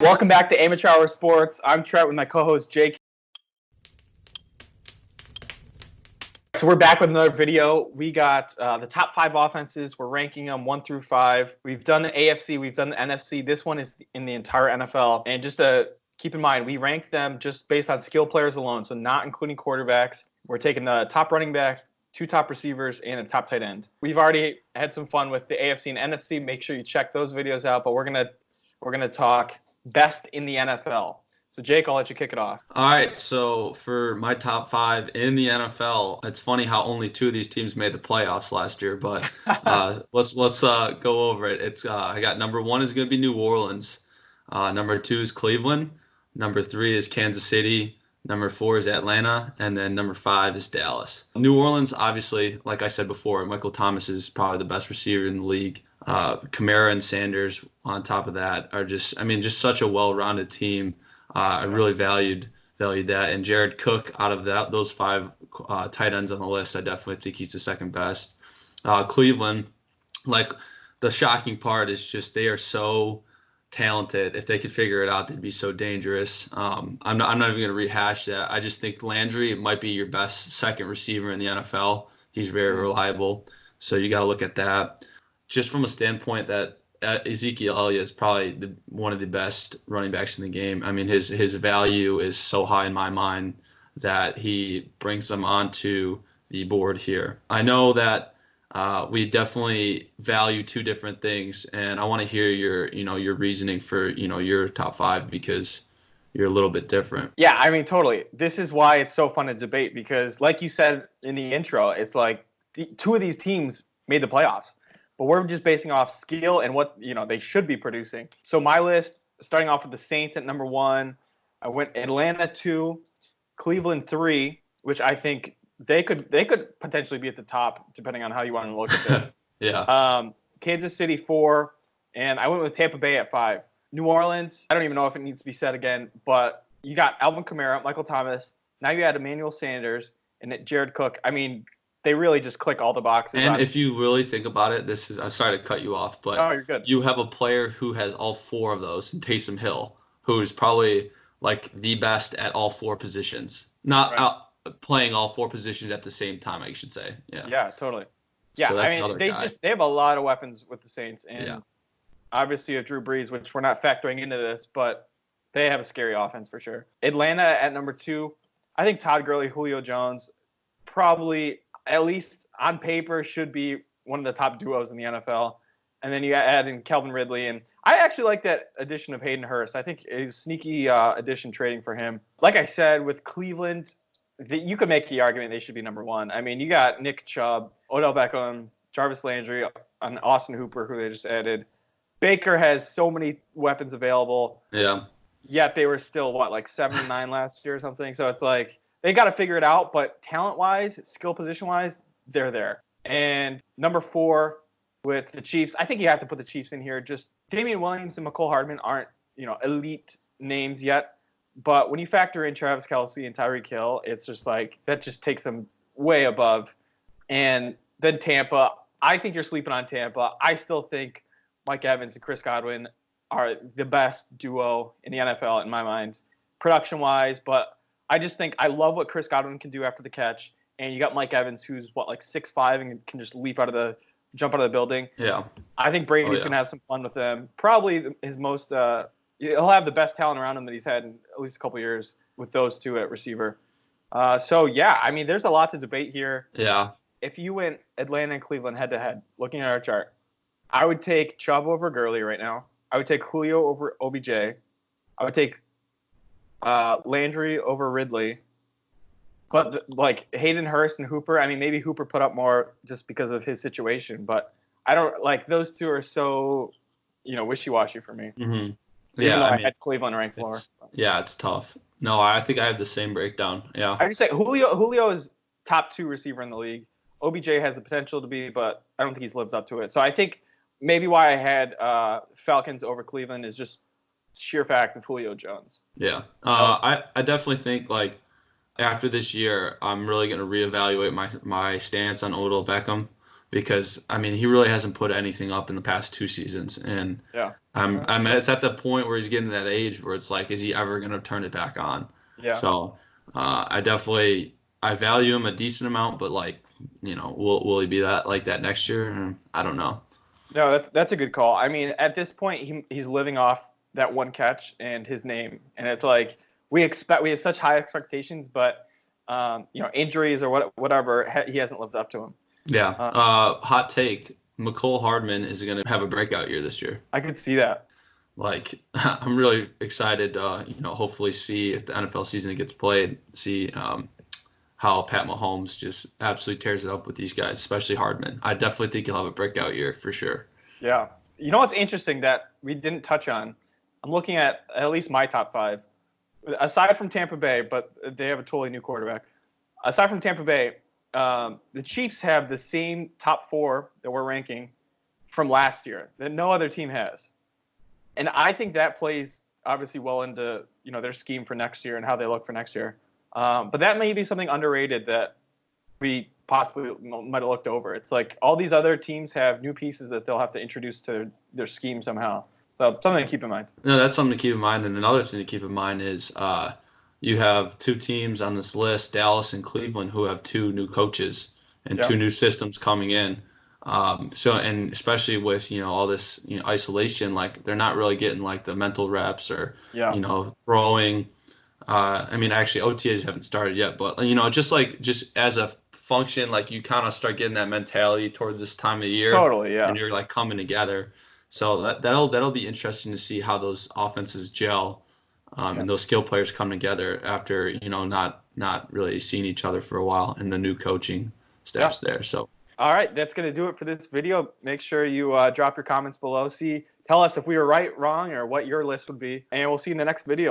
Welcome back to Amateur Hour Sports. I'm Trent with my co-host Jake. So we're back with another video. We got the top 5 offenses. We're ranking them 1 through 5. We've done the AFC. We've done the NFC. This one is in the entire NFL. And just to keep in mind, we rank them just based on skill players alone, so not including quarterbacks. We're taking the top running back, 2 top receivers, and a top tight end. We've already had some fun with the AFC and NFC. Make sure you check those videos out. But we're gonna talk best in the NFL. So, Jake, I'll let you kick it off. All right, so for my top 5 in the NFL, it's funny how only 2 of these teams made the playoffs last year, but let's go over it. It's I got number 1 is going to be New Orleans, number 2 is Cleveland, number 3 is Kansas City, number 4 is Atlanta, and then number 5 is Dallas. New Orleans, obviously, like I said before, Michael Thomas is probably the best receiver in the league. Kamara and Sanders on top of that are just such a well-rounded team. I really valued that. And Jared Cook, out of those 5 tight ends on the list, I definitely think he's the second best. Cleveland, like, the shocking part is just they are so talented. If they could figure it out, they'd be so dangerous. I'm not even going to rehash that. I just think Landry might be your best second receiver in the NFL. He's very reliable. So you got to look at that. Just from a standpoint that Ezekiel Elliott is probably one of the best running backs in the game. I mean, his value is so high in my mind that he brings them onto the board here. I know that we definitely value 2 different things, and I want to hear your reasoning for your top 5 because you're a little bit different. Yeah, I mean, totally. This is why it's so fun to debate because, like you said in the intro, it's like 2 of these teams made the playoffs. But we're just basing off skill and what they should be producing. So my list, starting off with the Saints at number 1, I went Atlanta 2, Cleveland 3, which I think they could potentially be at the top depending on how you want to look at this. Yeah. Kansas City 4, and I went with Tampa Bay at 5. New Orleans, I don't even know if it needs to be said again, but you got Alvin Kamara, Michael Thomas. Now you had Emmanuel Sanders and Jared Cook. I mean, they really just click all the boxes. And if you really think about it, I'm sorry to cut you off, but you're good. You have a player who has all 4 of those, Taysom Hill, who is probably like the best at all 4 positions. Not playing all 4 positions at the same time, I should say. Yeah, totally. Yeah, so I mean, they have a lot of weapons with the Saints, and obviously you have Drew Brees, which we're not factoring into this, but they have a scary offense for sure. Atlanta at number 2, I think Todd Gurley, Julio Jones, probably, at least on paper, should be one of the top duos in the NFL. And then you add in Calvin Ridley. And I actually like that addition of Hayden Hurst. I think a sneaky addition trading for him. Like I said, with Cleveland, you could make the argument they should be number 1. I mean, you got Nick Chubb, Odell Beckham, Jarvis Landry, and Austin Hooper, who they just added. Baker has so many weapons available. Yeah. Yet they were still, like 7-9 last year or something. So it's like, they got to figure it out, but talent-wise, skill position-wise, they're there. And number 4 with the Chiefs, I think you have to put the Chiefs in here. Just Damian Williams and McCole Hardman aren't, elite names yet. But when you factor in Travis Kelce and Tyreek Hill, it's just like that just takes them way above. And then Tampa, I think you're sleeping on Tampa. I still think Mike Evans and Chris Godwin are the best duo in the NFL in my mind, production-wise, but I just think I love what Chris Godwin can do after the catch, and you got Mike Evans, who's like 6'5" and can just jump out of the building. Yeah. I think Brady's gonna have some fun with them. Probably his most. He'll have the best talent around him that he's had in at least a couple years with those 2 at receiver. So yeah, I mean, there's a lot to debate here. Yeah. If you went Atlanta and Cleveland head to head, looking at our chart, I would take Chubb over Gurley right now. I would take Julio over OBJ. I would take Landry over Ridley, but like Hayden Hurst and Hooper. I mean, maybe Hooper put up more just because of his situation, but I don't like those 2 are so, wishy-washy for me. Mm-hmm. Yeah, I had Cleveland ranked lower. Yeah, it's tough. No, I think I have the same breakdown. Yeah, I just say Julio is top 2 receiver in the league. OBJ has the potential to be, but I don't think he's lived up to it. So I think maybe why I had Falcons over Cleveland is just sheer fact of Julio Jones. Yeah. I definitely think, like, after this year, I'm really going to reevaluate my stance on Odell Beckham. because I mean he really hasn't put anything up in the past 2 seasons, and Yeah. I'm it's at the point where he's getting to that age where it's like, is he ever going to turn it back on? Yeah. So I value him a decent amount, but like, will he be that next year? I don't know. No, that's a good call. I mean, at this point, he's living off that one catch and his name, and it's like we have such high expectations, but injuries or whatever, he hasn't lived up to them. Yeah. Uh, Hot take: McCole Hardman is going to have a breakout year this year. I could see that. Like, I'm really excited. Hopefully see if the NFL season gets played. See how Pat Mahomes just absolutely tears it up with these guys, especially Hardman. I definitely think he'll have a breakout year for sure. Yeah. You know what's interesting that we didn't touch on? I'm looking at least my top five, aside from Tampa Bay, but they have a totally new quarterback. Aside from Tampa Bay, the Chiefs have the same top four that we're ranking from last year that no other team has. And I think that plays obviously well into their scheme for next year and how they look for next year. But that may be something underrated that we possibly might have looked over. It's like all these other teams have new pieces that they'll have to introduce to their scheme somehow. So something to keep in mind. No, that's something to keep in mind. And another thing to keep in mind is you have two teams on this list, Dallas and Cleveland, who have two new coaches and two new systems coming in. And especially with all this isolation, like they're not really getting like the mental reps or throwing. I mean, actually, OTAs haven't started yet, but just as a function, like you kind of start getting that mentality towards this time of year, Totally, yeah. and you're like coming together. So that'll be interesting to see how those offenses gel, and those skill players come together after not really seeing each other for a while, and the new coaching staff's there. So. All right, that's going to do it for this video. Make sure you drop your comments below. Tell us if we were right, wrong, or what your list would be. And we'll see you in the next video.